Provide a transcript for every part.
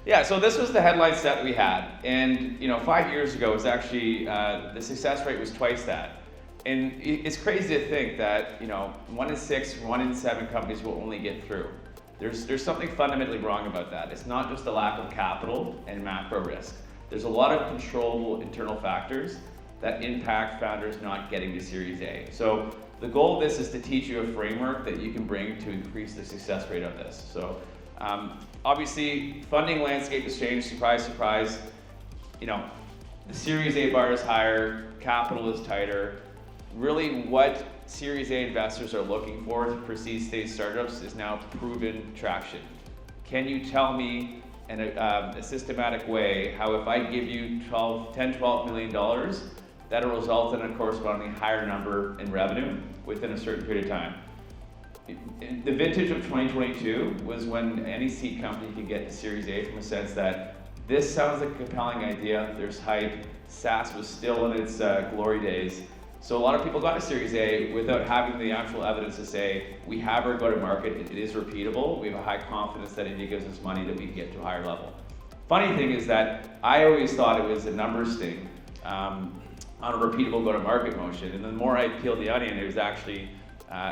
Yeah, so this was the headline set that we had, and 5 years ago it was actually the success rate was twice that, and it's crazy to think that 1 in 6, 1 in 7 companies will only get through. There's something fundamentally wrong about that. It's not just a lack of capital and macro risk. There's a lot of controllable internal factors that impact founders not getting to Series A. So the goal of this is to teach you a framework that you can bring to increase the success rate of this. So obviously, funding landscape has changed. Surprise, surprise. The Series A bar is higher, capital is tighter. Really, what Series A investors are looking for seed stage startups is now proven traction. Can you tell me in a systematic way how if I give you $12 million, that'll result in a correspondingly higher number in revenue within a certain period of time? The vintage of 2022 was when any seed company could get to Series A from a sense that this sounds like a compelling idea, there's hype, SaaS was still in its glory days. So a lot of people got to Series A without having the actual evidence to say, we have our go-to-market, it is repeatable, we have a high confidence that if it gives us money that we can get to a higher level. Funny thing is that I always thought it was a numbers thing on a repeatable go-to-market motion, and the more I peeled the onion, it was actually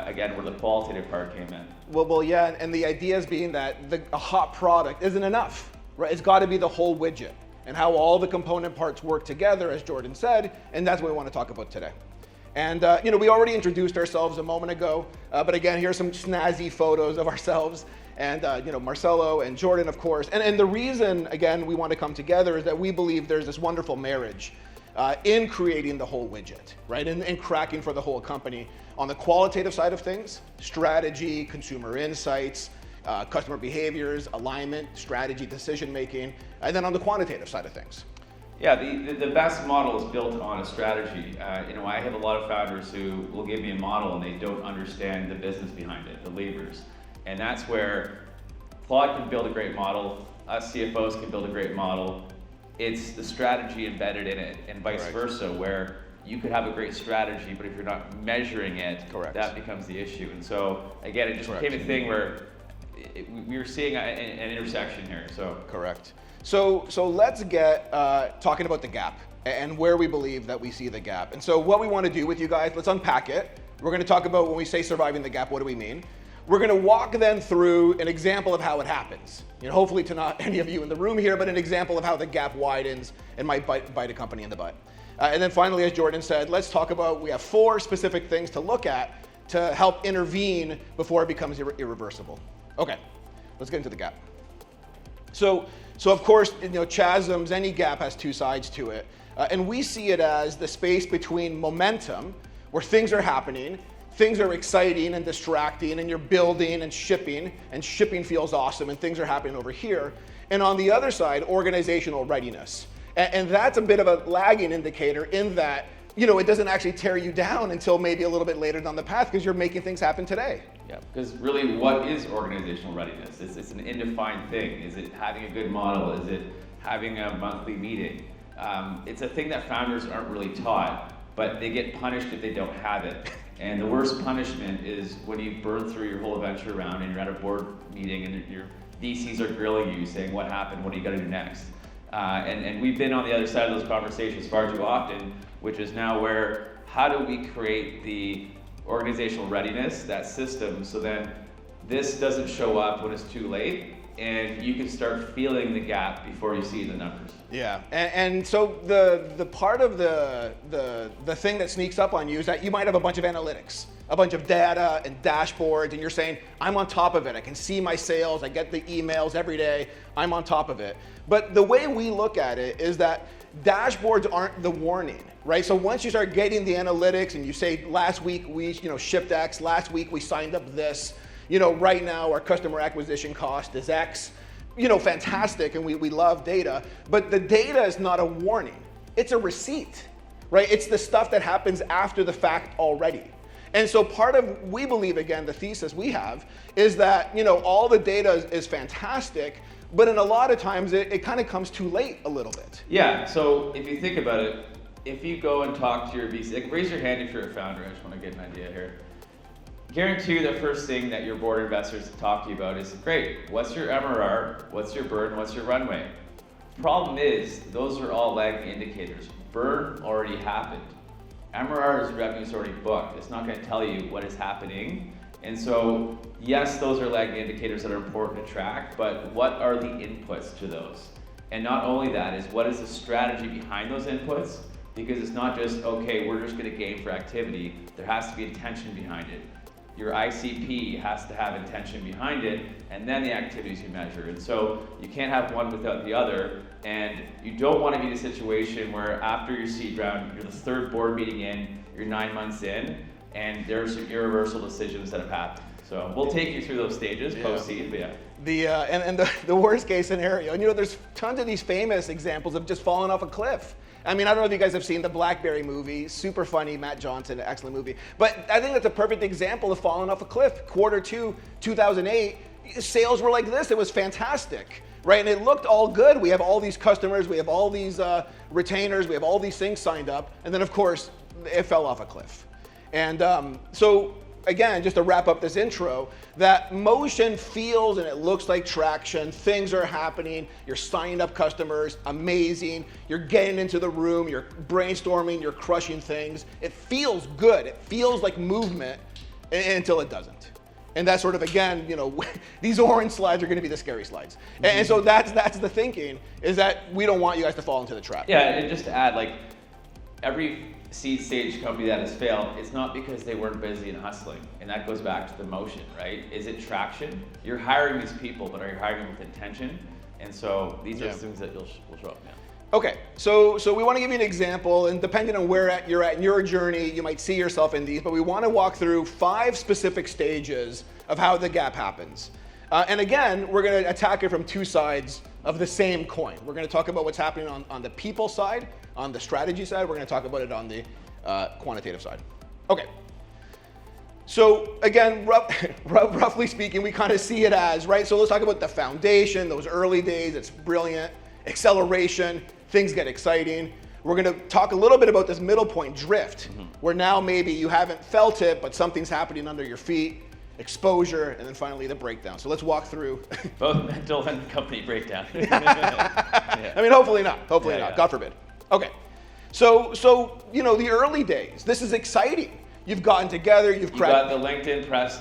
again, where the qualitative part came in. Well, yeah, and the idea is being that a hot product isn't enough, right? It's got to be the whole widget and how all the component parts work together, as Jordan said, and that's what we want to talk about today. And we already introduced ourselves a moment ago, but again, here's some snazzy photos of ourselves and Marcelo and Jordan, of course. And the reason, again, we want to come together is that we believe there's this wonderful marriage in creating the whole widget, right? And cracking for the whole company. On the qualitative side of things, strategy, consumer insights, customer behaviors, alignment, strategy, decision making, and then on the quantitative side of things. Yeah, the best model is built on a strategy. I have a lot of founders who will give me a model and they don't understand the business behind it, the levers. And that's where Claude can build a great model, us CFOs can build a great model. It's the strategy embedded in it, and vice versa, where you could have a great strategy, but if you're not measuring it, that becomes the issue. And so, again, it just became a thing where we were seeing an intersection here. So correct. So let's get talking about the gap and where we believe that we see the gap. And so what we want to do with you guys, let's unpack it. We're going to talk about when we say surviving the gap, what do we mean? We're going to walk then through an example of how it happens. Hopefully to not any of you in the room here, but an example of how the gap widens and might bite a company in the butt. And then finally, as Jordan said, let's talk about, we have 4 specific things to look at to help intervene before it becomes irreversible. Okay, let's get into the gap. So of course, chasms, any gap has 2 sides to it. And we see it as the space between momentum, where things are happening, things are exciting and distracting, and you're building and shipping feels awesome, and things are happening over here. And on the other side, organizational readiness. And that's a bit of a lagging indicator in that, it doesn't actually tear you down until maybe a little bit later down the path because you're making things happen today. Yeah, because really, what is organizational readiness? It's an indefined thing. Is it having a good model? Is it having a monthly meeting? It's a thing that founders aren't really taught, but they get punished if they don't have it. And the worst punishment is when you burn through your whole venture round and you're at a board meeting and your VCs are grilling you, saying, what happened? What are you going to do next? And we've been on the other side of those conversations far too often, which is now where, how do we create the organizational readiness, that system, so then this doesn't show up when it's too late, and you can start feeling the gap before you see the numbers. Yeah, and so the part of the thing that sneaks up on you is that you might have a bunch of analytics, a bunch of data and dashboards, and you're saying, I'm on top of it. I can see my sales, I get the emails every day, I'm on top of it. But the way we look at it is that dashboards aren't the warning, right? So once you start getting the analytics and you say, last week we shipped X, last week we signed up this, right now our customer acquisition cost is X, fantastic, and we love data, but the data is not a warning, it's a receipt, right? It's the stuff that happens after the fact already. And so part of, we believe, again, the thesis we have is that, all the data is fantastic, but in a lot of times it kind of comes too late a little bit. Yeah, so if you think about it, if you go and talk to your VC, raise your hand if you're a founder, I just want to get an idea here. guarantee you the first thing that your board investors talk to you about is, great, what's your MRR, what's your burn, what's your runway? Problem is, those are all lagging indicators. Burn already happened. MRR is revenue's already booked. It's not going to tell you what is happening. And so, yes, those are lagging indicators that are important to track, but what are the inputs to those? And not only that, is what is the strategy behind those inputs? Because it's not just, okay, we're just going to game for activity. There has to be intention behind it. Your ICP has to have intention behind it, and then the activities you measure. And so you can't have one without the other, and you don't want to be in a situation where after your seed round, you're the third board meeting in, you're 9 months in, and there's some irreversible decisions that have happened. So we'll take you through those stages post-seed, but yeah. The worst case scenario, and there's tons of these famous examples of just falling off a cliff. I mean, I don't know if you guys have seen the Blackberry movie, super funny, Matt Johnson, excellent movie. But I think that's a perfect example of falling off a cliff. Q2, 2008, sales were like this, it was fantastic, right? And it looked all good. We have all these customers, we have all these retainers, we have all these things signed up. And then of course, it fell off a cliff. And so again, just to wrap up this intro, that motion feels and it looks like traction, things are happening, you're signing up customers, amazing, you're getting into the room, you're brainstorming, you're crushing things. It feels good, it feels like movement until it doesn't. And that's sort of, again, these orange slides are gonna be the scary slides. And so that's the thinking, is that we don't want you guys to fall into the trap. Yeah, and just to add, like, every seed stage company that has failed, it's not because they weren't busy and hustling. And that goes back to the motion, right? Is it traction? You're hiring these people, but are you hiring them with intention? And so these are the things that will show up now. Okay, so we want to give you an example, and depending on where you're at in your journey, you might see yourself in these, but we want to walk through 5 specific stages of how the gap happens. And again, we're going to attack it from 2 sides of the same coin. We're going to talk about what's happening on the people side, on the strategy side. We're going to talk about it on the quantitative side. Okay. So again, roughly speaking, we kind of see it as, right? So let's talk about the foundation, those early days, it's brilliant. Acceleration, things get exciting. We're going to talk a little bit about this middle point, drift, where now maybe you haven't felt it, but something's happening under your feet. Exposure, and then finally the breakdown. So let's walk through. Both mental and company breakdown. I mean, hopefully not. Hopefully not. God forbid. Okay. So the early days. This is exciting. You've gotten together. You got the LinkedIn press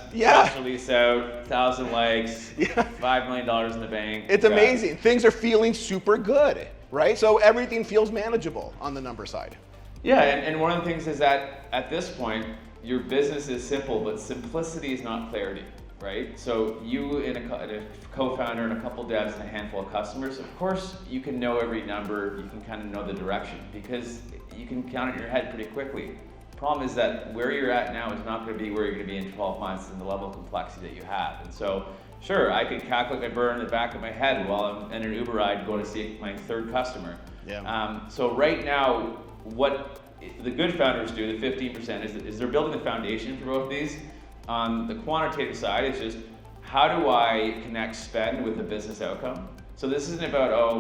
release out, 1,000 likes, $5 million in the bank. It's amazing. Things are feeling super good, right? So everything feels manageable on the number side. Yeah, and one of the things is that at this point, your business is simple, but simplicity is not clarity, right? So you and a co-founder and a couple devs and a handful of customers, of course, you can know every number, you can kind of know the direction, because you can count it in your head pretty quickly. Problem is that where you're at now is not going to be where you're going to be in 12 months and the level of complexity that you have. And so, sure, I can calculate my burn in the back of my head while I'm in an Uber ride going to see my 3rd customer. Yeah. So right now, what the good founders do, the 15%, is they're building the foundation for both of these. On the quantitative side, it's just, how do I connect spend with the business outcome? So this isn't about,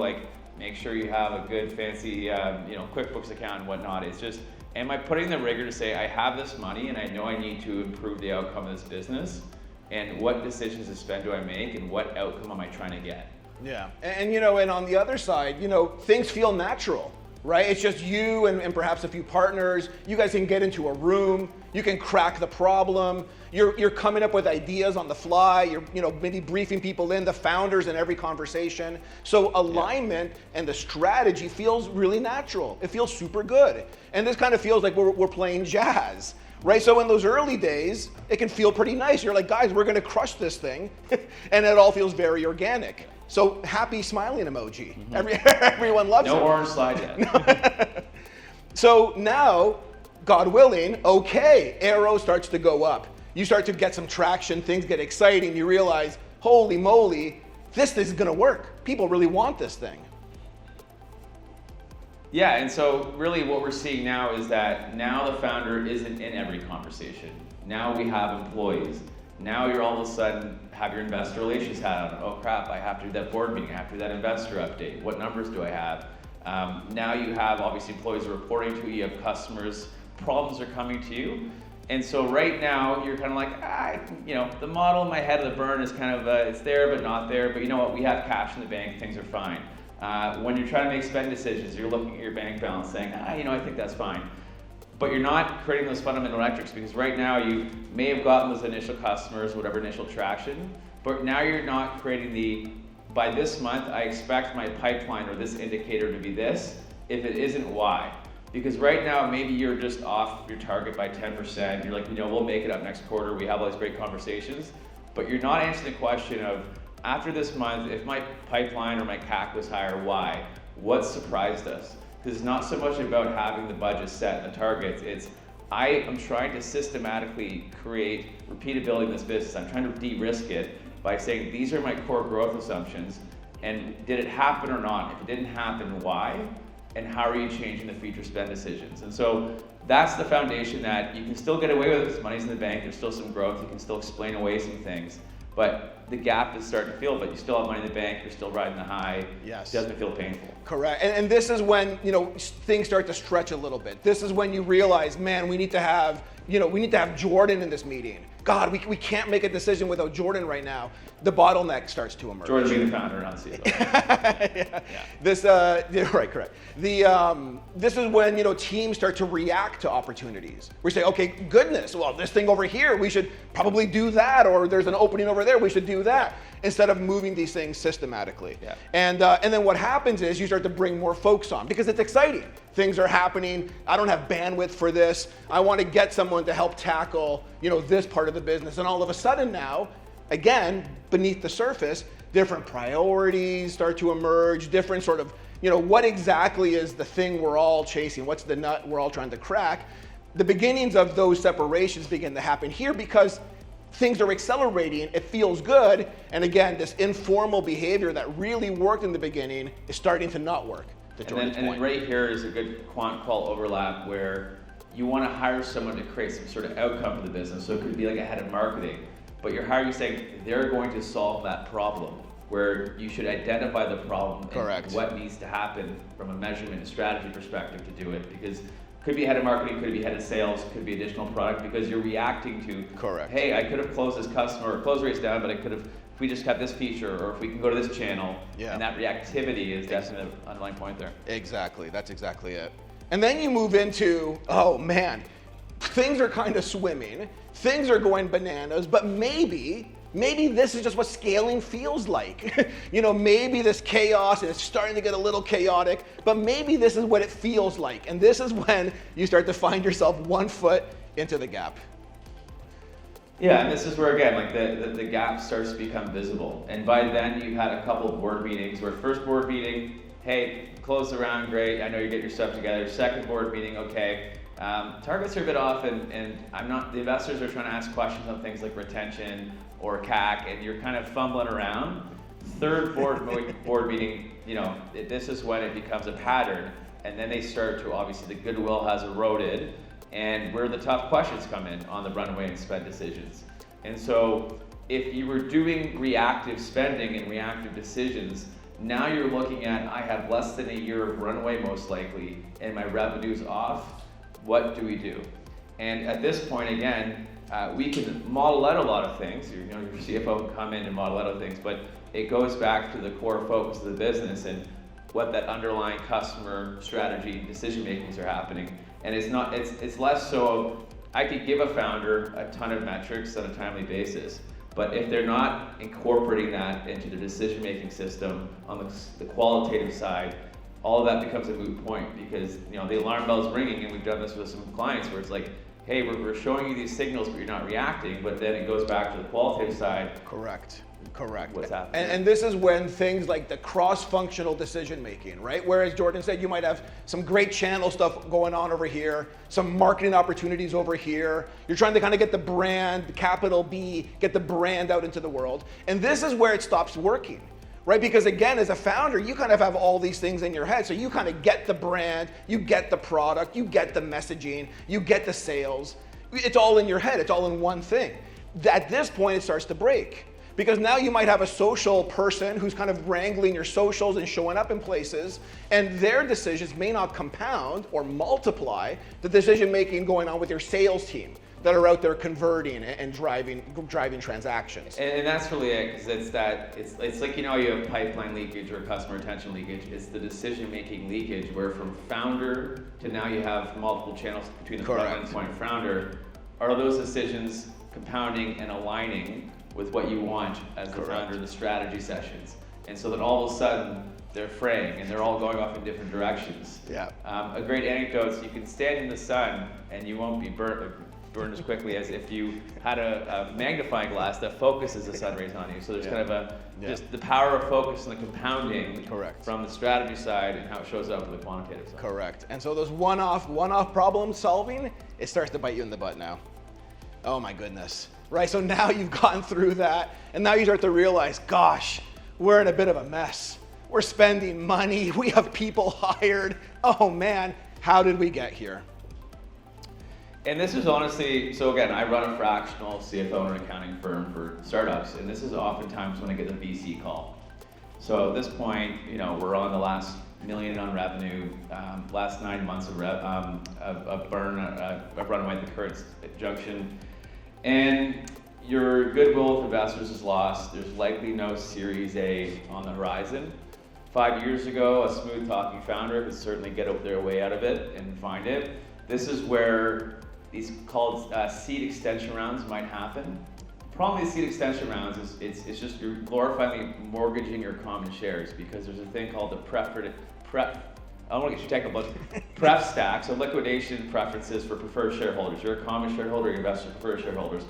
make sure you have a good, fancy, QuickBooks account and whatnot. It's just, am I putting the rigor to say, I have this money and I know I need to improve the outcome of this business, and what decisions to spend do I make, and what outcome am I trying to get? Yeah, and on the other side, things feel natural. Right? It's just you and perhaps a few partners. You guys can get into a room. You can crack the problem. You're coming up with ideas on the fly. You're maybe briefing people in, the founders in every conversation. So alignment and the strategy feels really natural. It feels super good. And this kind of feels like we're playing jazz. Right? So in those early days, it can feel pretty nice. You're like, guys, we're going to crush this thing. And it all feels very organic. So happy smiling emoji. Everyone loves it. No orange slide yet. So now, God willing, okay, arrow starts to go up. You start to get some traction, things get exciting. You realize, holy moly, this is gonna work. People really want this thing. Yeah, and so really what we're seeing now is that now the founder isn't in every conversation. Now we have employees. Now you're all of a sudden have your investor relations hat on. Oh crap, I have to do that board meeting, I have to do that investor update. What numbers do I have? Now you have obviously employees reporting to you, you have customers, problems are coming to you. And so right now you're kind of like, the model in my head of the burn is kind of, it's there but not there, but you know what, we have cash in the bank, things are fine. When you're trying to make spend decisions, you're looking at your bank balance saying, I think that's fine. But you're not creating those fundamental metrics, because right now you may have gotten those initial customers, whatever initial traction, but now you're not creating by this month, I expect my pipeline or this indicator to be this. If it isn't, why? Because right now, maybe you're just off your target by 10%. You're like, we'll make it up next quarter. We have all these great conversations, but you're not answering the question of, after this month, if my pipeline or my CAC was higher, why? What surprised us? Because it's not so much about having the budget set and the targets. It's, I am trying to systematically create repeatability in this business. I'm trying to de-risk it by saying, these are my core growth assumptions, and did it happen or not? If it didn't happen, why? And how are you changing the future spend decisions? And so that's the foundation that you can still get away with it. Money's in the bank, there's still some growth, you can still explain away some things, but the gap is starting to feel, but you still have money in the bank, you're still riding the high. Yes. It doesn't feel painful. Correct. And this is when, things start to stretch a little bit. This is when you realize, man, we need to have Jordan in this meeting. God, we can't make a decision without Jordan right now. The bottleneck starts to emerge. Jordan being the founder, not the CEO. Yeah. Right, correct. This is when teams start to react to opportunities. We say, okay, goodness, well, this thing over here, we should probably do that, or there's an opening over there, we should do that, instead of moving these things systematically. Yeah. And then what happens is you start to bring more folks on because it's exciting. Things are happening. I don't have bandwidth for this. I want to get someone to help tackle this part of the business. And all of a sudden now, again, beneath the surface, different priorities start to emerge, different sort of, what exactly is the thing we're all chasing? What's the nut we're all trying to crack? The beginnings of those separations begin to happen here because things are accelerating, it feels good, and again, this informal behavior that really worked in the beginning is starting to not work. And then right here is a good quant-qual overlap where you want to hire someone to create some sort of outcome for the business. So it could be like a head of marketing, but you're hiring saying they're going to solve that problem, where you should identify the problem. Correct. And what needs to happen from a measurement and strategy perspective to do it. Because it could be head of marketing, could be head of sales, could be additional product, because you're reacting to, correct. Hey, I could have closed this customer, or close rates down, but I could have, if we just got this feature, or if we can go to this channel. Yeah. And that reactivity is definitely an underlying point there. Exactly, that's exactly it. And then you move into, oh man, things are kind of swimming, things are going bananas, but maybe this is just what scaling feels like. Maybe this chaos is starting to get a little chaotic, but maybe this is what it feels like. And this is when you start to find yourself 1 foot into the gap. Yeah, and this is where, again, like the gap starts to become visible. And by then you've had a couple of board meetings where first board meeting, hey, close the round, great, I know you get your stuff together. Second board meeting, okay, targets are a bit off, and the investors are trying to ask questions on things like retention or CAC, and you're kind of fumbling around. Third board meeting, this is when it becomes a pattern, and then they start to, obviously the goodwill has eroded, and where the tough questions come in on the runway and spend decisions. And so if you were doing reactive spending and reactive decisions, now you're looking at, I have less than a year of runway most likely, and my revenue's off, what do we do? And at this point, again, we can model out a lot of things. Your CFO can come in and model out things, but it goes back to the core focus of the business and what that underlying customer strategy decision makings are happening. And it's less so, I could give a founder a ton of metrics on a timely basis, but if they're not incorporating that into the decision-making system on the qualitative side, all of that becomes a moot point, because the alarm bell's ringing, and we've done this with some clients where it's like, hey, we're showing you these signals, but you're not reacting, but then it goes back to the qualitative side. Correct. What's happening? And this is when things like the cross-functional decision-making, right? Whereas Jordan said you might have some great channel stuff going on over here, some marketing opportunities over here. You're trying to kind of get the brand, capital B, get the brand out into the world. And this is where it stops working, right? Because again, as a founder, you kind of have all these things in your head. So you kind of get the brand, you get the product, you get the messaging, you get the sales. It's all in your head, it's all in one thing. At this point, it starts to break. Because now you might have a social person who's kind of wrangling your socials and showing up in places, and their decisions may not compound or multiply the decision making going on with your sales team, that are out there converting and driving transactions. And that's really it, because it's like, you have pipeline leakage or customer retention leakage. It's the decision-making leakage where from founder to now you have multiple channels between the front point and founder. Are those decisions compounding and aligning with what you want as the founder in the strategy sessions? And so that all of a sudden they're fraying and they're all going off in different directions. Yeah. A great anecdote is you can stand in the sun and you won't be burned as quickly as if you had a magnifying glass that focuses the sun rays on you. So there's kind of just the power of focus and the compounding from the strategy side and how it shows up with the quantitative side. Correct. And so those one-off problem solving, it starts to bite you in the butt now. Oh my goodness. Right, so now you've gone through that and now you start to realize, gosh, we're in a bit of a mess. We're spending money, we have people hired. Oh man, how did we get here? And this is honestly, so again, I run a fractional CFO and accounting firm for startups, and this is oftentimes when I get the VC call. So at this point, we're on the last million on revenue, last 9 months of burn, of runway at the current junction, and your goodwill with investors is lost. There's likely no Series A on the horizon. 5 years ago, a smooth talking founder could certainly get their way out of it and find it. This is where these called seed extension rounds might happen. The problem with seed extension rounds is it's just you're glorifying mortgaging your common shares, because there's a thing called the I don't want to get you technical, but pref stack, so liquidation preferences for preferred shareholders. You're a common shareholder, your investors preferred shareholders.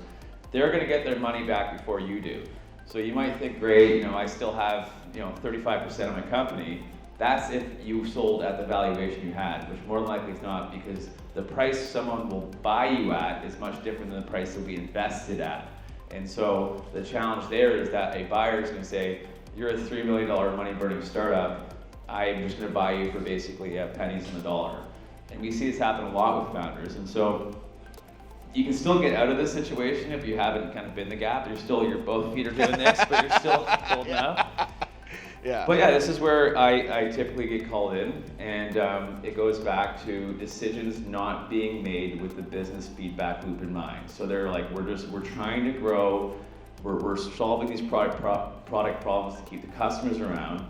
They're going to get their money back before you do. So you might think, great, I still have 35% of my company. That's if you sold at the valuation you had, which more than likely is not, because the price someone will buy you at is much different than the price they'll be invested at. And so the challenge there is that a buyer is going to say, you're a $3 million money-burning startup. I'm just going to buy you for basically pennies on the dollar. And we see this happen a lot with founders. And so you can still get out of this situation if you haven't kind of been the gap. Your both feet are doing this, but you're still holding up. Yeah. But this is where I typically get called in, and it goes back to decisions not being made with the business feedback loop in mind. So they're like, we're trying to grow, we're solving these product problems to keep the customers around,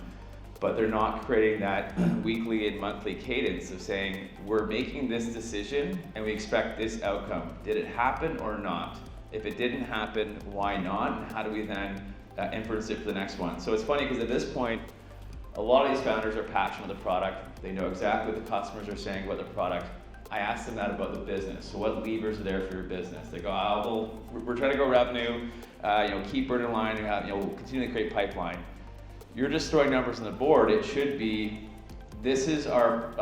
but they're not creating that weekly and monthly cadence of saying, we're making this decision and we expect this outcome. Did it happen or not? If it didn't happen, why not? And how do we then inference it for the next one? So it's funny because at this point, a lot of these founders are passionate with the product. They know exactly what the customers are saying about the product. I ask them that about the business. So what levers are there for your business? They go, we're trying to grow revenue, keep burning line, we'll continue to create pipeline. You're just throwing numbers on the board. It should be, this is our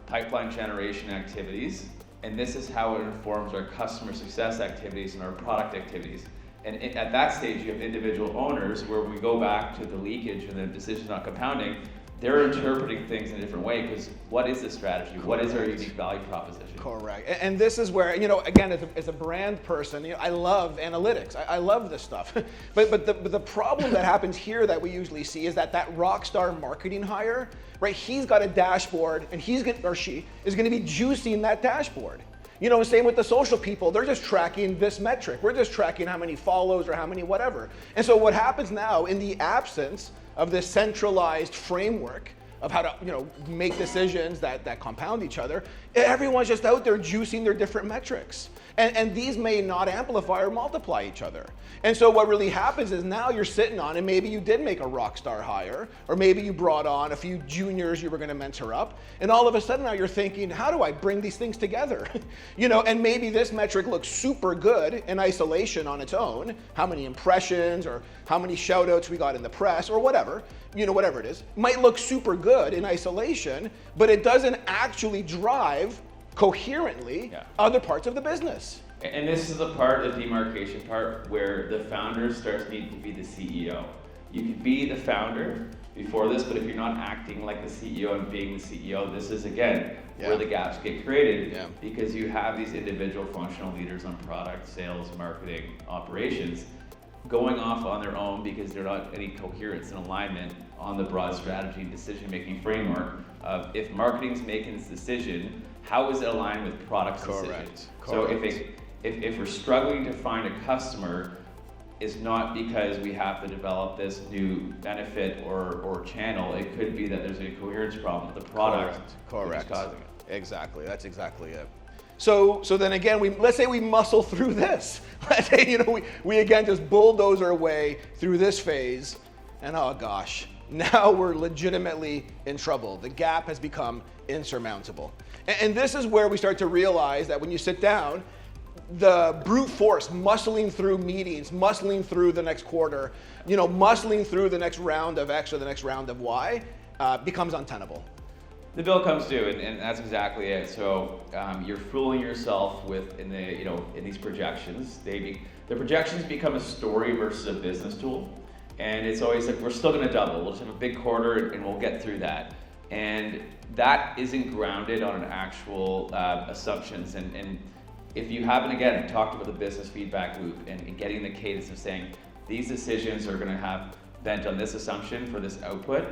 pipeline generation activities, and this is how it informs our customer success activities and our product activities. And at that stage, you have individual owners where we go back to the leakage and the decision not compounding. They're interpreting things in a different way, because what is the strategy? Correct. What is our unique value proposition? Correct. And this is where, again, as a brand person, I love analytics. I love this stuff. but the problem that happens here that we usually see is that rock star marketing hire, right? He's got a dashboard, and she is going to be juicing that dashboard. Same with the social people. They're just tracking this metric. We're just tracking how many follows or how many whatever. And so what happens now, in the absence of this centralized framework of how to make decisions that compound each other, everyone's just out there juicing their different metrics. And these may not amplify or multiply each other. And so what really happens is now you're sitting on, and maybe you did make a rock star hire, or maybe you brought on a few juniors you were going to mentor up, and all of a sudden now you're thinking, how do I bring these things together? And maybe this metric looks super good in isolation on its own, how many impressions or how many shout outs we got in the press or whatever, whatever it is, might look super good in isolation, but it doesn't actually drive coherently other parts of the business. And this is the demarcation part, where the founder starts needing to be the CEO. You could be the founder before this, but if you're not acting like the CEO and being the CEO, this is, again, where the gaps get created, because you have these individual functional leaders on product, sales, marketing, operations, going off on their own because they're not any coherence and alignment on the broad strategy and decision-making framework of, if marketing's making this decision, how is it aligned with product decisions? Correct. So if if we're struggling to find a customer, it's not because we have to develop this new benefit or channel. It could be that there's a coherence problem with the product. Correct. Which is causing it. Exactly. That's exactly it. So then again, let's say we muscle through this. Let's say, we again just bulldoze our way through this phase, and oh gosh, now we're legitimately in trouble. The gap has become insurmountable. And this is where we start to realize that when you sit down, the brute force, muscling through meetings, muscling through the next quarter, muscling through the next round of X or the next round of Y, becomes untenable. The bill comes due, and that's exactly it. So you're fooling yourself in these projections. The projections become a story versus a business tool, and it's always like we're still going to double. We'll just have a big quarter, and we'll get through that. And that isn't grounded on an actual assumptions. And if you haven't again talked about the business feedback loop and getting the cadence of saying these decisions are going to have bent on this assumption for this output.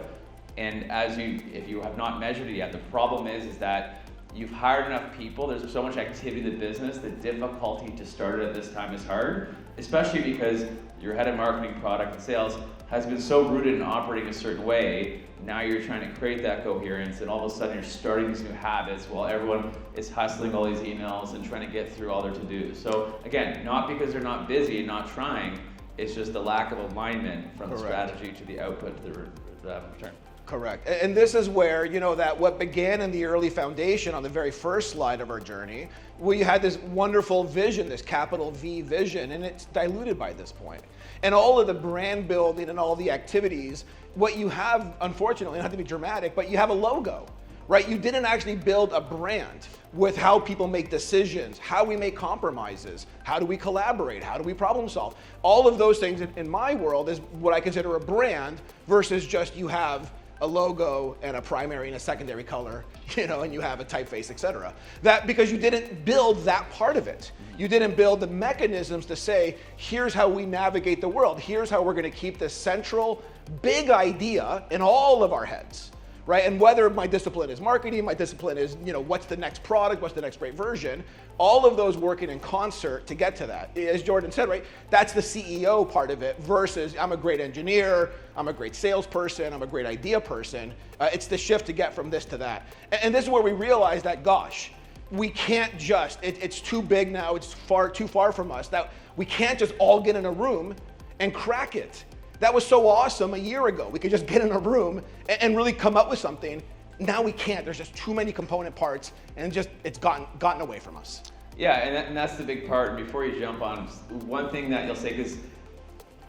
And if you have not measured it yet, the problem is that you've hired enough people, there's so much activity in the business, the difficulty to start it at this time is hard, especially because your head of marketing, product, and sales has been so rooted in operating a certain way. Now you're trying to create that coherence, and all of a sudden you're starting these new habits while everyone is hustling all these emails and trying to get through all their to-dos. So again, not because they're not busy and not trying, it's just the lack of alignment from the strategy to the output to the return. Correct. And this is where, that what began in the early foundation on the very first slide of our journey, we had this wonderful vision, this capital V vision, and it's diluted by this point. And all of the brand building and all the activities, what you have, unfortunately, not to be dramatic, but you have a logo, right? You didn't actually build a brand with how people make decisions, how we make compromises, how do we collaborate, how do we problem solve. All of those things in my world is what I consider a brand versus just you have a logo and a primary and a secondary color, and you have a typeface, etc. That because you didn't build that part of it. You didn't build the mechanisms to say, here's how we navigate the world. Here's how we're going to keep this central big idea in all of our heads, right? And whether my discipline is marketing, my discipline is, what's the next product, what's the next great version, all of those working in concert to get to that. As Jordan said, right, that's the CEO part of it versus I'm a great engineer, I'm a great salesperson, I'm a great idea person. It's the shift to get from this to that. And this is where we realize that, gosh, we can't just, it's too big now, it's too far from us, that we can't just all get in a room and crack it. That was so awesome a year ago. We could just get in a room and really come up with something. Now we can't. There's just too many component parts, and it's gotten away from us. Yeah, and that's the big part. And before you jump on, one thing that you'll say, because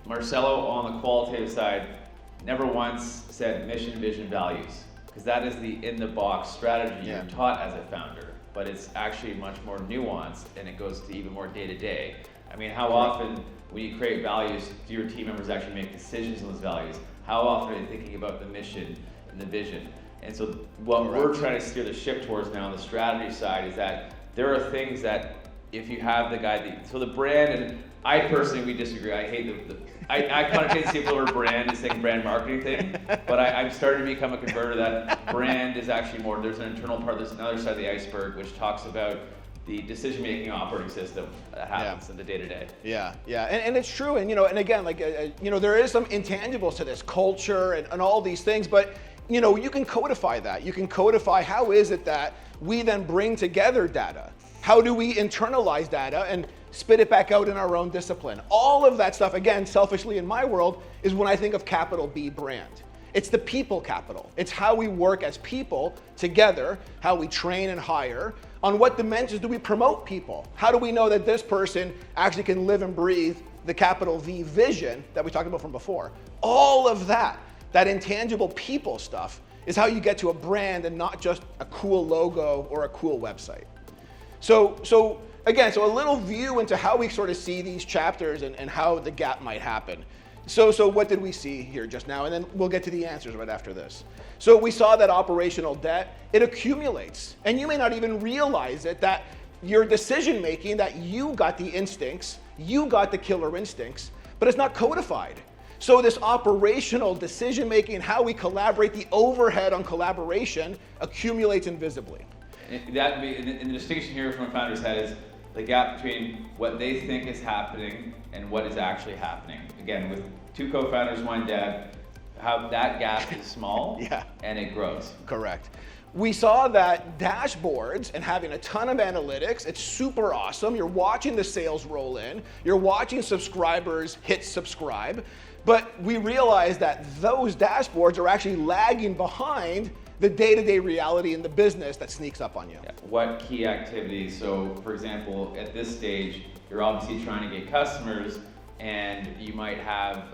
Marcelo on the qualitative side never once said mission, vision, values, because that is the in-the-box strategy you're taught as a founder. But it's actually much more nuanced, and it goes to even more day-to-day. I mean, how often when you create values, do your team members actually make decisions on those values? How often are they thinking about the mission and the vision? And so what we're trying to steer the ship towards now on the strategy side is that there are things that if you have the guy, so the brand, and I personally, we disagree. I hate I connotate the word brand as saying brand marketing thing, but I'm starting to become a converter that brand is actually more, there's an internal part, there's another side of the iceberg, which talks about the decision-making operating system that happens in the day-to-day. Yeah, and it's true, and and again, there is some intangibles to this culture and all these things, but you can codify that. You can codify how is it that we then bring together data. How do we internalize data and spit it back out in our own discipline? All of that stuff, again, selfishly in my world, is when I think of capital B brand. It's the people capital. It's how we work as people together, how we train and hire. On what dimensions do we promote people? How do we know that this person actually can live and breathe the capital V vision that we talked about from before? All of that intangible people stuff is how you get to a brand and not just a cool logo or a cool website. So again, a little view into how we sort of see these chapters and how the gap might happen. So what did we see here just now? And then we'll get to the answers right after this. So we saw that operational debt, it accumulates. And you may not even realize it, that your decision making, that you got the instincts, you got the killer instincts, but it's not codified. So this operational decision making, how we collaborate, the overhead on collaboration accumulates invisibly. And the distinction here from a founder's head is the gap between what they think is happening and what is actually happening. Again, with 2 co-founders, 1 dev, how that gap is small Yeah. and it grows. Correct. We saw that dashboards and having a ton of analytics, it's super awesome. You're watching the sales roll in, you're watching subscribers hit subscribe, but we realized that those dashboards are actually lagging behind the day-to-day reality in the business that sneaks up on you. Yeah. What key activities? So, for example, at this stage, you're obviously trying to get customers, and you might have,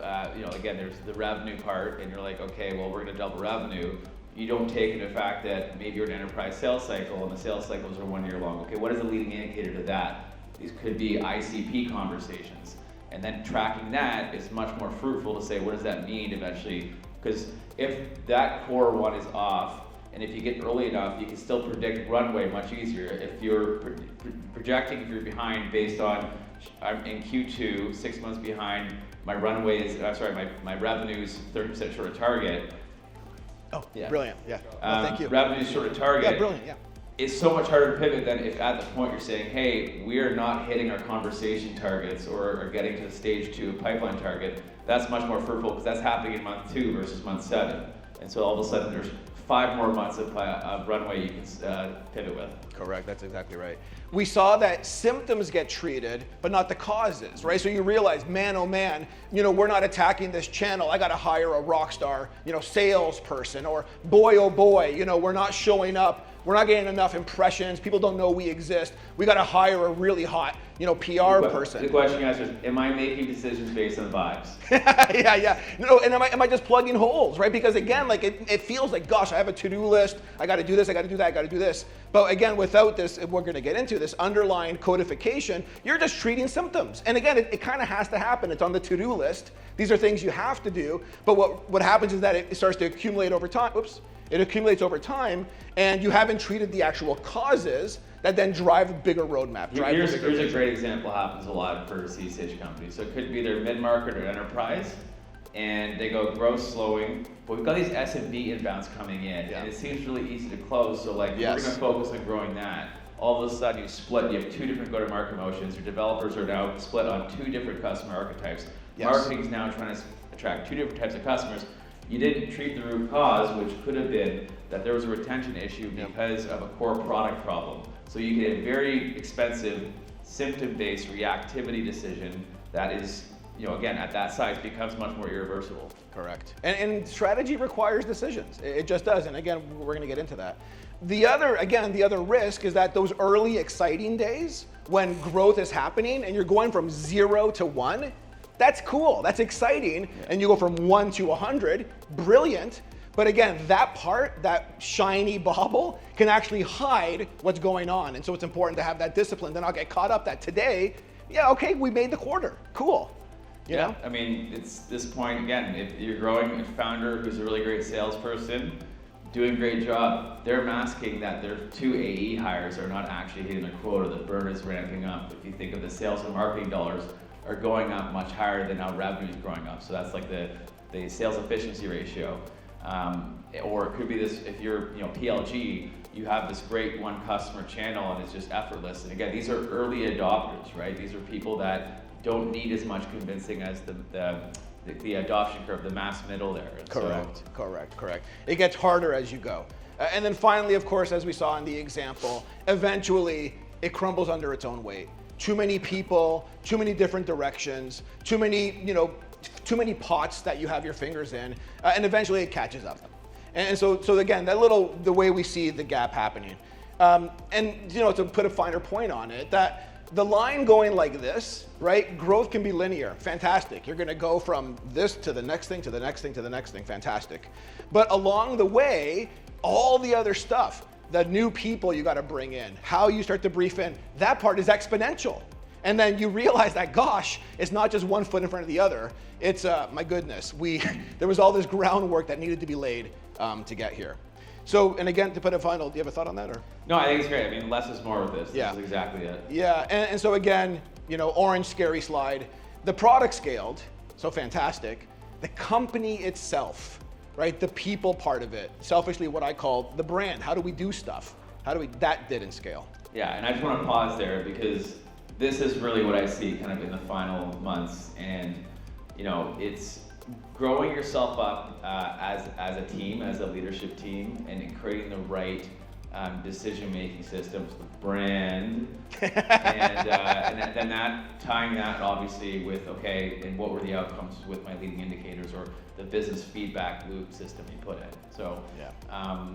again, there's the revenue part, and you're like, okay, well, we're going to double revenue. You don't take into fact that maybe you're an enterprise sales cycle, and the sales cycles are 1 year long. Okay, what is the leading indicator to that? These could be ICP conversations, and then tracking that is much more fruitful to say, what does that mean eventually? Because if that core one is off, and if you get early enough, you can still predict runway much easier. If you're projecting, if you're behind based on, I'm in Q2, 6 months behind, my runway is, my revenue is 30% short of target. Oh, yeah. Brilliant, yeah. Thank you. Revenue short of target. Yeah, brilliant, yeah. It's so much harder to pivot than if at the point you're saying, hey, we are not hitting our conversation targets or are getting to the stage 2 pipeline target. That's much more fruitful because that's happening in month 2 versus month 7. And so all of a sudden there's 5 more months of runway you can pivot with. Correct, that's exactly right. We saw that symptoms get treated, but not the causes, right? So you realize, man, oh man, we're not attacking this channel. I got to hire a rock star, salesperson, or boy, oh boy, we're not showing up. We're not getting enough impressions. People don't know we exist. We got to hire a really hot, PR person. The question you asked is, am I making decisions based on vibes? Yeah. No, and am I just plugging holes, right? Because again, like it feels like, gosh, I have a to-do list. I got to do this. I got to do that. I got to do this. But again, without this, we're going to get into this underlying codification. You're just treating symptoms. And again, it kind of has to happen. It's on the to-do list. These are things you have to do. But what happens is that it starts to accumulate over time. It accumulates over time, and you haven't treated the actual causes that then drive a bigger roadmap. Here's a great example, happens a lot for C-stage companies. So it could be their mid-market or enterprise, and they go growth slowing, but we've got these SMB inbounds coming in, and it seems really easy to close, so we're gonna focus on growing that. All of a sudden you have 2 different go-to-market motions, your developers are now split on 2 different customer archetypes. Marketing's now trying to attract 2 different types of customers. You didn't treat the root cause, which could have been that there was a retention issue because of a core product problem. So you get a very expensive symptom-based reactivity decision that is, again, at that size becomes much more irreversible. Correct. And strategy requires decisions. It just does. And again, we're going to get into that. The other risk is that those early exciting days when growth is happening and you're going from 0 to 1, that's cool, that's exciting, and you go from 1 to 100, brilliant. But again, that part, that shiny bauble, can actually hide what's going on. And so it's important to have that discipline. Then I'll get caught up that today, okay, we made the quarter, cool. You know? I mean, it's this point, again, if you're growing a founder who's a really great salesperson, doing a great job, they're masking that their 2 AE hires are not actually hitting their quota, the burn is ramping up. If you think of the sales and marketing dollars, are going up much higher than how revenue is growing up. So that's like the sales efficiency ratio. Or it could be this, if you're PLG, you have this great one customer channel and it's just effortless. And again, these are early adopters, right? These are people that don't need as much convincing as the adoption curve, the mass middle there. And Correct. It gets harder as you go. And then finally, of course, as we saw in the example, eventually it crumbles under its own weight. Too many people, too many different directions, too many pots that you have your fingers in, and eventually it catches up. And so again, the way we see the gap happening. And to put a finer point on it, that the line going like this, right? Growth can be linear, fantastic. You're gonna go from this to the next thing, to the next thing, to the next thing, fantastic. But along the way, all the other stuff, the new people you got to bring in, how you start to brief in, that part is exponential. And then you realize that, gosh, it's not just one foot in front of the other. It's, my goodness, there was all this groundwork that needed to be laid to get here. So, and again, to put a final, do you have a thought on that? Or? No, I think it's great. I mean, less is more with this. Yeah. This is exactly it. Yeah, and so again, orange scary slide. The product scaled, so fantastic. The company itself, right? The people part of it, selfishly what I call the brand. How do we do stuff? That didn't scale. Yeah, and I just want to pause there because this is really what I see kind of in the final months, and it's growing yourself up as a team, as a leadership team, and in creating the right decision-making systems, the brand, and then tying that obviously with, okay, and what were the outcomes with my leading indicators or the business feedback loop system you put in. So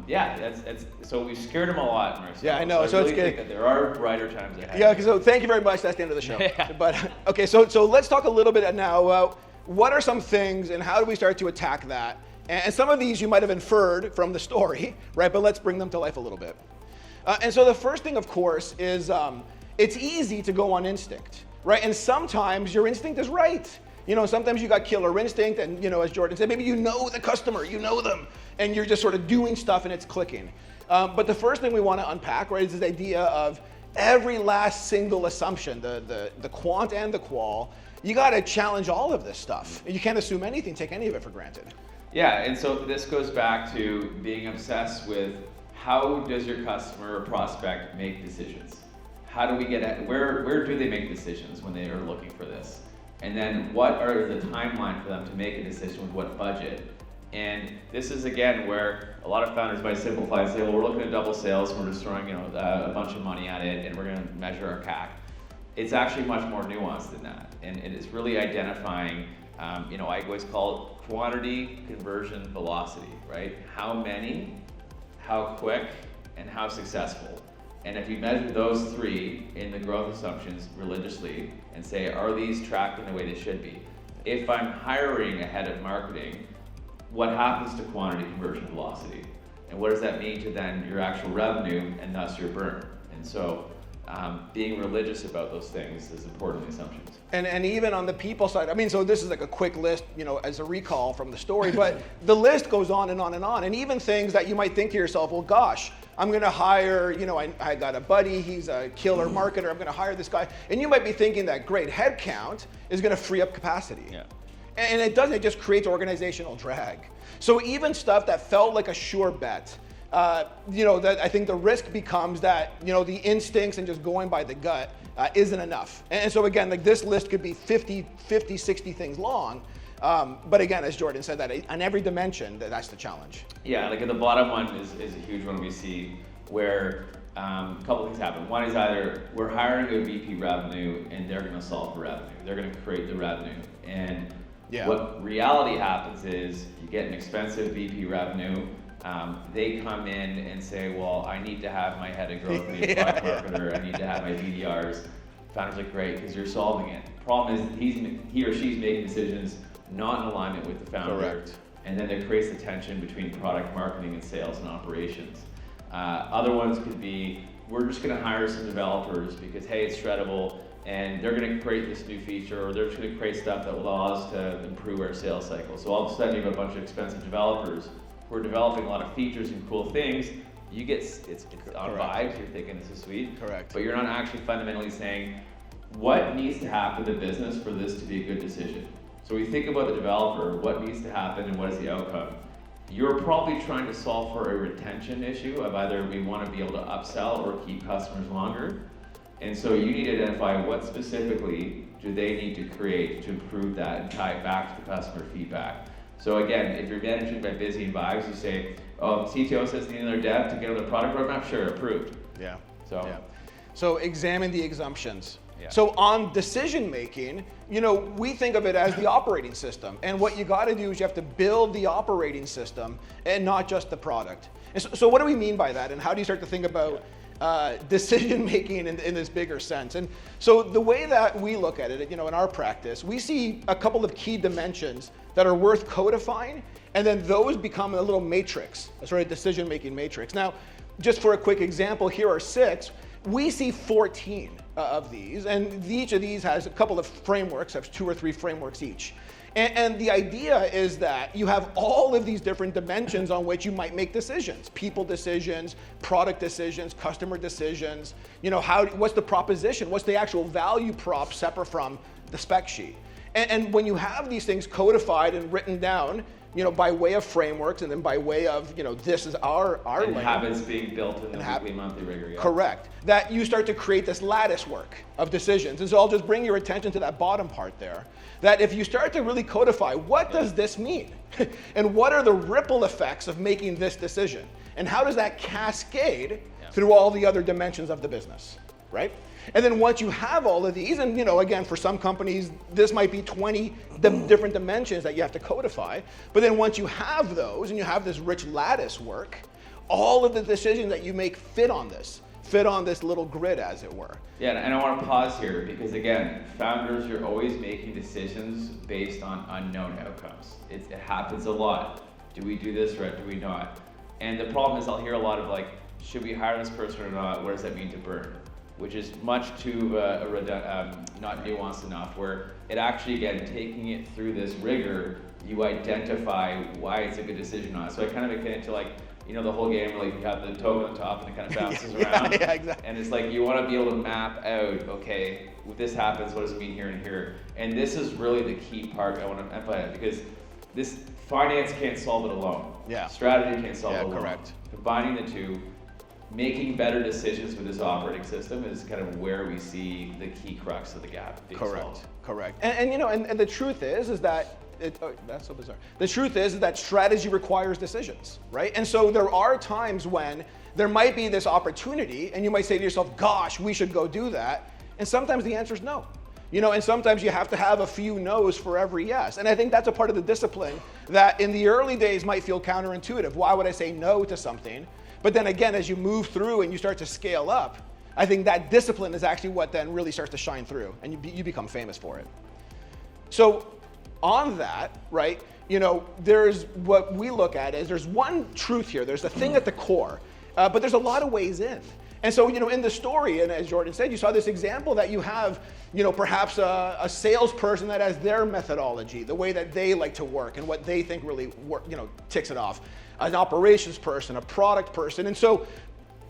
that's so we've scared them a lot, Marcelo. Yeah, I know. So I really it's good. think that there are brighter times ahead. Yeah. So thank you very much. That's the end of the show. But okay, so let's talk a little bit now about what are some things and how do we start to attack that. And some of these you might have inferred from the story, right? But let's bring them to life a little bit. And so the first thing, of course, is it's easy to go on instinct, right? And sometimes your instinct is right. Sometimes you got killer instinct, and as Jordan said, maybe you know the customer, you know them, and you're just sort of doing stuff and it's clicking. But the first thing we want to unpack, right, is this idea of every last single assumption, the quant and the qual. You got to challenge all of this stuff. You can't assume anything, take any of it for granted. Yeah, and so this goes back to being obsessed with how does your customer or prospect make decisions? How do we get at where do they make decisions when they are looking for this? And then what are the timeline for them to make a decision with what budget? And this is again where a lot of founders might simplify and say, well, we're looking at double sales, we're just throwing a bunch of money at it, and we're going to measure our CAC. It's actually much more nuanced than that, and it is really identifying. I always call it quantity, conversion, velocity, right? How many, how quick, and how successful. And if you measure those three in the growth assumptions religiously and say, are these tracking the way they should be? If I'm hiring a head of marketing, what happens to quantity, conversion, velocity? And what does that mean to then your actual revenue and thus your burn? And so being religious about those things is important in the assumptions. And even on the people side, so this is like a quick list, as a recall from the story, but the list goes on and on and on. And even things that you might think to yourself, well, gosh, I'm going to hire, I got a buddy, he's a killer marketer, I'm going to hire this guy. And you might be thinking that great headcount is going to free up capacity. Yeah. And it doesn't, it just creates organizational drag. So even stuff that felt like a sure bet, that I think the risk becomes that, the instincts and just going by the gut isn't enough. And so again, like this list could be 50, 60 things long. But again, as Jordan said, that on every dimension, that's the challenge. Yeah, like at the bottom one is a huge one we see where a couple things happen. One is either we're hiring a VP revenue and they're going to solve for revenue. They're going to create the revenue. And what reality happens is you get an expensive VP revenue. They come in and say, well, I need to have my head of growth, I need a product marketer, I need to have my BDRs. Founders are great because you're solving it. Problem is he or she's making decisions not in alignment with the founder. Correct. And then there creates the tension between product marketing and sales and operations. Other ones could be, we're just going to hire some developers because, hey, it's shreddable, and they're going to create this new feature, or they're just going to create stuff that will allow us to improve our sales cycle. So all of a sudden you have a bunch of expensive developers who are developing a lot of features and cool things. You get, it's on vibes, you're thinking this is sweet. Correct. But you're not actually fundamentally saying, what needs to happen to business for this to be a good decision? So when you think about the developer, what needs to happen and what is the outcome? You're probably trying to solve for a retention issue of either we want to be able to upsell or keep customers longer. And so you need to identify what specifically do they need to create to improve that and tie it back to the customer feedback. So again, if you're managing by busy and vibes, you say, oh, CTO says they need another dev to get on the product roadmap, sure, approved. Yeah. So, So examine the assumptions. Yeah. So on decision making, we think of it as the operating system. And what you got to do is you have to build the operating system and not just the product. And so what do we mean by that? And how do you start to think about decision making in this bigger sense? And so the way that we look at it, in our practice, we see a couple of key dimensions that are worth codifying, and then those become a little matrix, a sort of decision making matrix. Now, just for a quick example, here are 6. We see 14 of these, and each of these has a couple of frameworks, has 2 or 3 frameworks each. And the idea is that you have all of these different dimensions on which you might make decisions: people decisions, product decisions, customer decisions. What's the proposition? What's the actual value prop separate from the spec sheet? And when you have these things codified and written down, by way of frameworks and then by way of, this is our and lane. habits being built in the weekly, monthly rigor. Yeah. Correct. That you start to create this lattice work of decisions. And so I'll just bring your attention to that bottom part there. That if you start to really codify, what does this mean? And what are the ripple effects of making this decision? And how does that cascade through all the other dimensions of the business, right? And then once you have all of these, and again, for some companies, this might be 20 different dimensions that you have to codify. But then once you have those and you have this rich lattice work, all of the decisions that you make fit on this little grid, as it were. Yeah, and I want to pause here because again, founders, you're always making decisions based on unknown outcomes. It happens a lot. Do we do this or do we not? And the problem is I'll hear a lot of like, should we hire this person or not? What does that mean to burn? Which is much too not nuanced enough, where it actually, again, taking it through this rigor, you identify why it's a good decision or not. So I kind of akin it to like, the whole game where like you have the toe on the top and it kind of bounces around. Yeah, exactly. And it's like you want to be able to map out, okay, if this happens, what does it mean here and here? And this is really the key part I want to emphasize because this finance can't solve it alone. Yeah. Strategy can't solve it alone. Correct. Combining the two, making better decisions with this operating system is kind of where we see the key crux of the gap being solved. Correct. And the truth is that that's so bizarre. The truth is that strategy requires decisions, right? And so there are times when there might be this opportunity, and you might say to yourself, "Gosh, we should go do that." And sometimes the answer is no. And sometimes you have to have a few no's for every yes. And I think that's a part of the discipline that in the early days might feel counterintuitive. Why would I say no to something? But then again, as you move through and you start to scale up, I think that discipline is actually what then really starts to shine through, and you become famous for it. So on that, right, there's what we look at is there's one truth here. There's a thing at the core, but there's a lot of ways in. And so, in the story, and as Jordan said, you saw this example that you have, perhaps a salesperson that has their methodology, the way that they like to work and what they think really ticks it off. An operations person, a product person. And so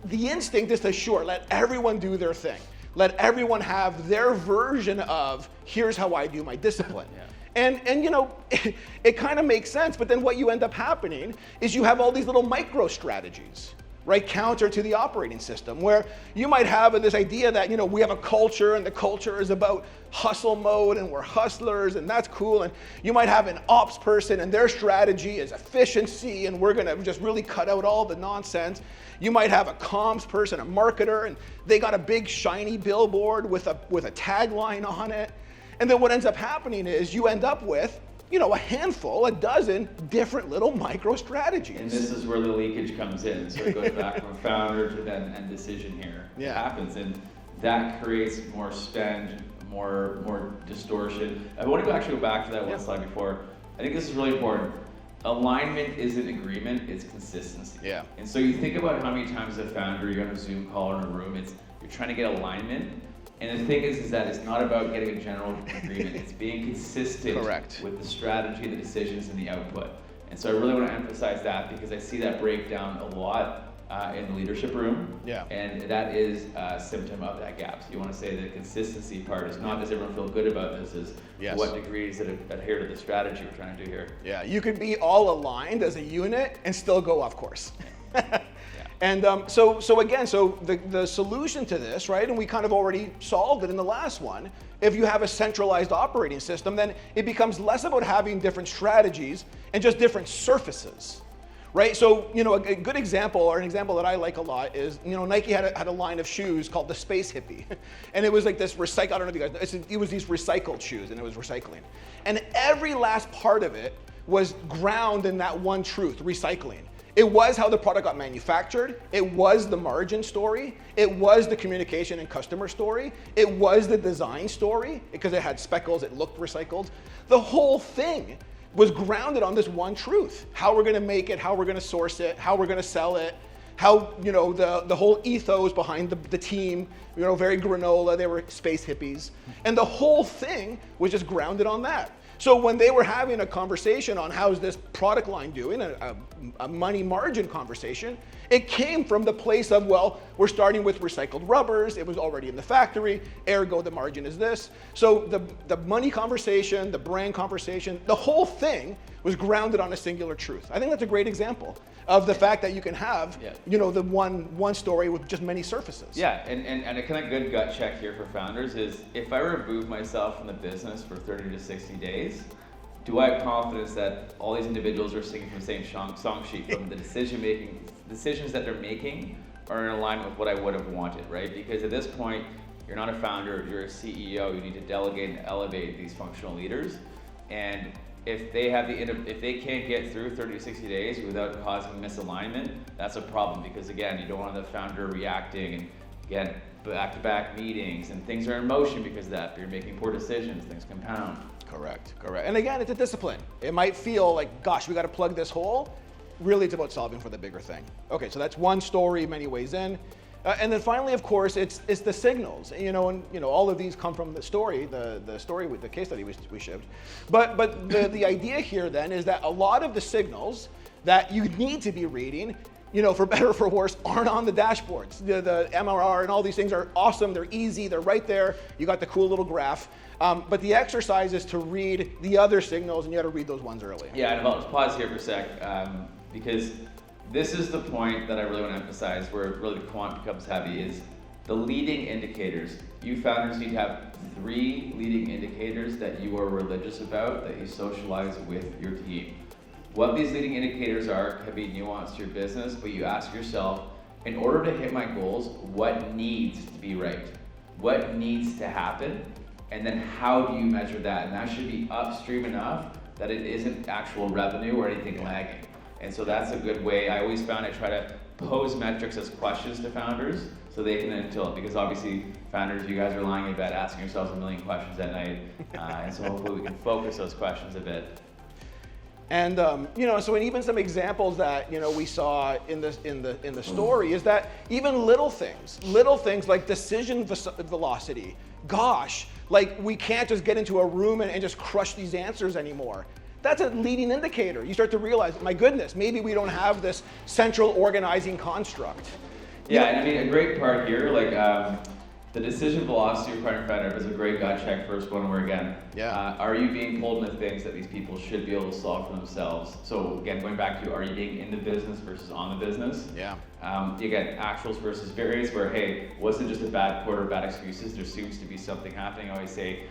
the instinct is to let everyone do their thing. Let everyone have their version of, here's how I do my discipline. Yeah. And it kind of makes sense, but then what you end up happening is you have all these little micro strategies, right, counter to the operating system, where you might have this idea that, we have a culture and the culture is about hustle mode and we're hustlers and that's cool. And you might have an ops person and their strategy is efficiency and we're gonna just really cut out all the nonsense. You might have a comms person, a marketer, and they got a big shiny billboard with a tagline on it. And then what ends up happening is you end up with a dozen different little micro strategies. And this is where the leakage comes in. So it goes back from founder to then end decision here. Yeah. It happens, and that creates more spend, more distortion. I want to go back to that one slide before. I think this is really important. Alignment isn't agreement, it's consistency. Yeah. And so you think about how many times as a founder you're on a Zoom call or in a room, you're trying to get alignment. And the thing is that it's not about getting a general agreement. It's being consistent with the strategy, the decisions, and the output. And so I really want to emphasize that because I see that breakdown a lot in the leadership room. Yeah. And that is a symptom of that gap. So you want to say the consistency part is not does everyone feel good about this, is what degrees that adhere to the strategy we're trying to do here. Yeah, you could be all aligned as a unit and still go off course. And so the solution to this, right, and we kind of already solved it in the last one, if you have a centralized operating system, then it becomes less about having different strategies and just different surfaces, right? So, a good example, or an example that I like a lot is, Nike had a line of shoes called the Space Hippie. And it was like this I don't know if you guys know, it was these recycled shoes, and it was recycling. And every last part of it was ground in that one truth, recycling. It was how the product got manufactured. It was the margin story. It was the communication and customer story. It was the design story because it had speckles, it looked recycled. The whole thing was grounded on this one truth. How we're gonna make it, how we're gonna source it, how we're gonna sell it, how, the whole ethos behind the team, very granola, they were space hippies. And the whole thing was just grounded on that. So when they were having a conversation on how's this product line doing, a money margin conversation, it came from the place of, well, we're starting with recycled rubbers, it was already in the factory, ergo the margin is this. So the money conversation, the brand conversation, the whole thing was grounded on a singular truth. I think that's a great example of the fact that you can have, you know, the one story with just many surfaces. Yeah, and a kind of good gut check here for founders is, if I remove myself from the business for 30 to 60 days, do I have confidence that all these individuals are singing from the same song sheet, from the decisions that they're making are in alignment with what I would have wanted, right? Because at this point, you're not a founder, you're a CEO. You need to delegate and elevate these functional leaders. And if they can't get through 30 to 60 days without causing misalignment, that's a problem, because again, you don't want the founder reacting and again, back-to-back meetings, and things are in motion because of that. You're making poor decisions, things compound. Correct. And again, it's a discipline. It might feel like, gosh, we got to plug this hole. Really, it's about solving for the bigger thing. Okay, so that's one story, many ways in. And then finally, of course, it's the signals. And all of these come from the story, the story with the case study we shipped. But the idea here then is that a lot of the signals that you need to be reading, for better or for worse, aren't on the dashboards. The MRR and all these things are awesome. They're easy. They're right there. You got the cool little graph. But the exercise is to read the other signals, and you got to read those ones early. Yeah, and I'll just pause here for a sec, because this is the point that I really want to emphasize, where really the quant becomes heavy, is the leading indicators. You founders need to have 3 leading indicators that you are religious about, that you socialize with your team. What these leading indicators are can be nuanced to your business, but you ask yourself, in order to hit my goals, what needs to be right? What needs to happen? And then how do you measure that? And that should be upstream enough that it isn't actual revenue or anything lagging. And so that's a good way. I always found I try to pose metrics as questions to founders so they can then tell it, because obviously founders, you guys are lying in bed asking yourselves a million questions at night. And so hopefully we can focus those questions a bit. And so even some examples that we saw in the story is that even little things like decision velocity. Gosh, like we can't just get into a room and just crush these answers anymore. That's a leading indicator. You start to realize, my goodness, maybe we don't have this central organizing construct. Yeah, and I mean, a great part here, like the decision velocity required founder is a great gut check first one, where again, are you being pulled into things that these people should be able to solve for themselves? So again, going back to, are you being in the business versus on the business? Yeah. You get actuals versus variance, where, hey, wasn't just a bad quarter, bad excuses, there seems to be something happening. I always say,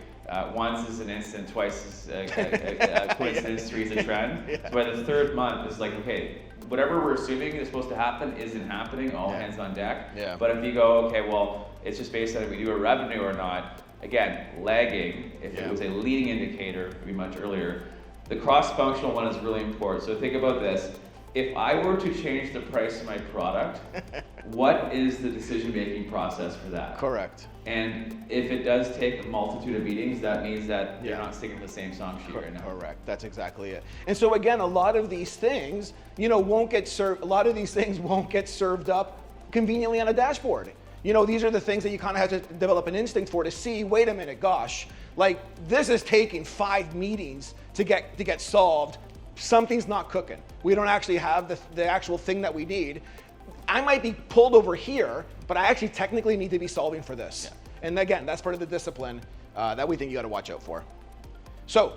once is an instant, twice is a coincidence, 3 is a trend. So by the 3rd month, it's like, okay, whatever we're assuming is supposed to happen isn't happening, all hands on deck. Yeah. But if you go, okay, well, it's just based on if we do a revenue or not, again, lagging, if it was a leading indicator, it would be much earlier. The cross-functional one is really important. So think about this. If I were to change the price of my product, what is the decision-making process for that? Correct. And if it does take a multitude of meetings, that means that you're not singing the same song sheet right now. Correct. That's exactly it. And so again, a lot of these things, won't get served. A lot of these things won't get served up conveniently on a dashboard. These are the things that you kind of have to develop an instinct for, to see, wait a minute, gosh, like this is taking 5 meetings to get solved. Something's not cooking. We don't actually have the actual thing that we need. I might be pulled over here, but I actually technically need to be solving for this. Yeah. And again, that's part of the discipline that we think you got to watch out for. So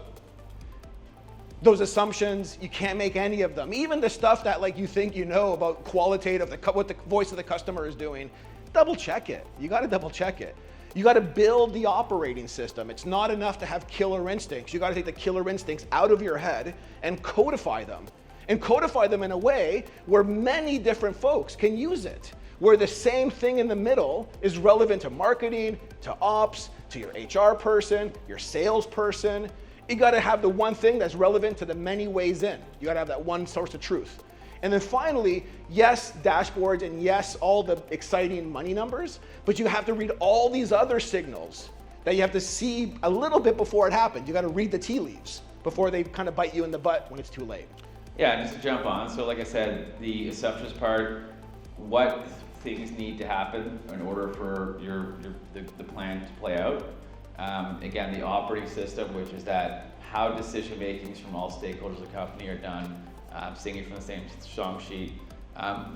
those assumptions, you can't make any of them. Even the stuff that like you think about qualitative, what the voice of the customer is doing, double check it. You got to double check it. You got to build the operating system. It's not enough to have killer instincts. You got to take the killer instincts out of your head and codify them. And codify them in a way where many different folks can use it, where the same thing in the middle is relevant to marketing, to ops, to your HR person, your salesperson. You got to have the one thing that's relevant to the many ways in. You got to have that one source of truth. And then finally, yes, dashboards, and yes, all the exciting money numbers, but you have to read all these other signals that you have to see a little bit before it happens. You got to read the tea leaves before they kind of bite you in the butt when it's too late. Yeah, just to jump on. So like I said, the assumptions part, what things need to happen in order for the plan to play out. Again, the operating system, which is that how decision makings from all stakeholders of the company are done, singing from the same song sheet.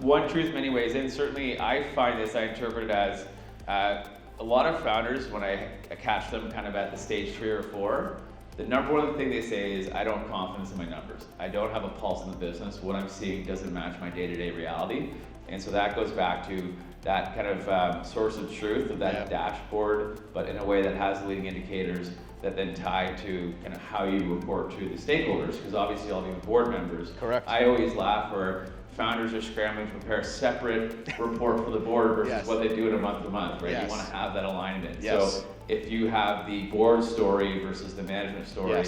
One truth, many ways in. Certainly, I find this, I interpret it as a lot of founders, when I catch them kind of at the stage 3 or 4, The number one thing they say is, I don't have confidence in my numbers. I don't have a pulse in the business. What I'm seeing doesn't match my day-to-day reality. And so that goes back to that kind of source of truth of that dashboard, but in a way that has leading indicators that then tie to kind of how you report to the stakeholders, because obviously all the board members. Correct. I always laugh where founders are scrambling to prepare a separate report for the board versus what they do in a month to month, right? You want to have that alignment. So if you have the board story versus the management story,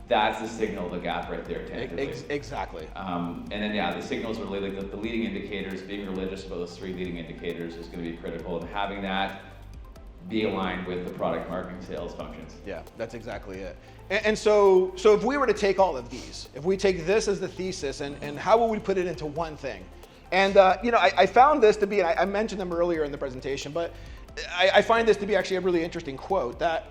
that's the signal, the gap right there, tangibly. Exactly. And then the signals are really like the leading indicators, being religious about those 3 leading indicators is going to be critical, and having that be aligned with the product marketing sales functions. Yeah, that's exactly it. And so if we were to take all of these, if we take this as the thesis, and how would we put it into one thing? And I found this to be, and I mentioned them earlier in the presentation, but I find this to be actually a really interesting quote that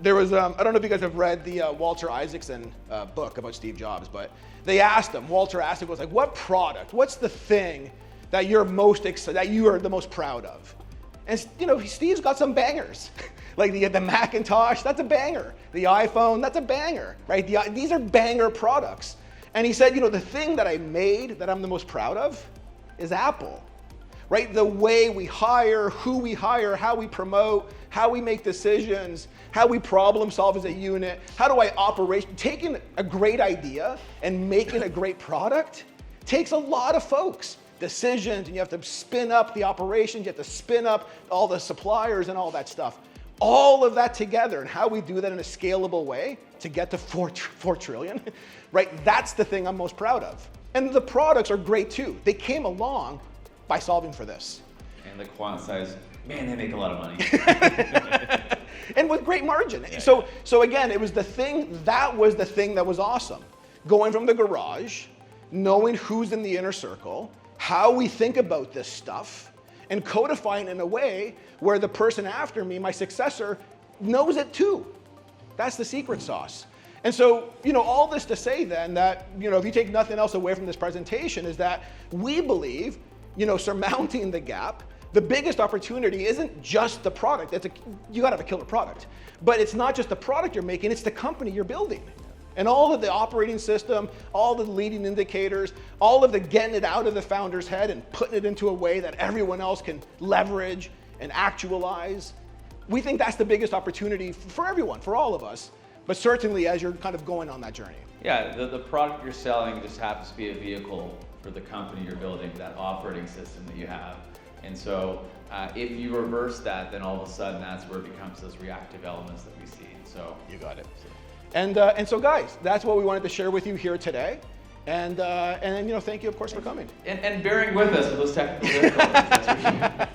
there was, I don't know if you guys have read the Walter Isaacson book about Steve Jobs, but they asked him, Walter asked him, was like, what product, what's the thing that you're most excited, that you are the most proud of? And Steve's got some bangers. Like the Macintosh, that's a banger. The iPhone, that's a banger, right? These are banger products. And he said, the thing that I made that I'm the most proud of is Apple, right? The way we hire, who we hire, how we promote, how we make decisions, how we problem solve as a unit, how do I operate? Taking a great idea and making a great product takes a lot of folks. Decisions, and you have to spin up the operations, you have to spin up all the suppliers and all that stuff. All of that together, and how we do that in a scalable way to get to 4 trillion, right? That's the thing I'm most proud of. And the products are great too. They came along by solving for this. And the quant size, man, they make a lot of money. And with great margin. So again, it was the thing that was awesome. Going from the garage, knowing who's in the inner circle, how we think about this stuff, and codifying in a way where the person after me, my successor, knows it too. That's the secret sauce. And so, all this to say then that, if you take nothing else away from this presentation, is that we believe, surmounting the gap, the biggest opportunity isn't just the product. You gotta have a killer product. But it's not just the product you're making, it's the company you're building. And all of the operating system, all of the leading indicators, all of the getting it out of the founder's head and putting it into a way that everyone else can leverage and actualize. We think that's the biggest opportunity for everyone, for all of us, but certainly as you're kind of going on that journey. Yeah, the product you're selling just happens to be a vehicle for the company you're building, that operating system that you have. And so if you reverse that, then all of a sudden that's where it becomes those reactive elements that we see. So you got it. And so guys, that's what we wanted to share with you here today. And then, thank you, of course, for coming. And bearing with us with those technical difficulties. That's for sure.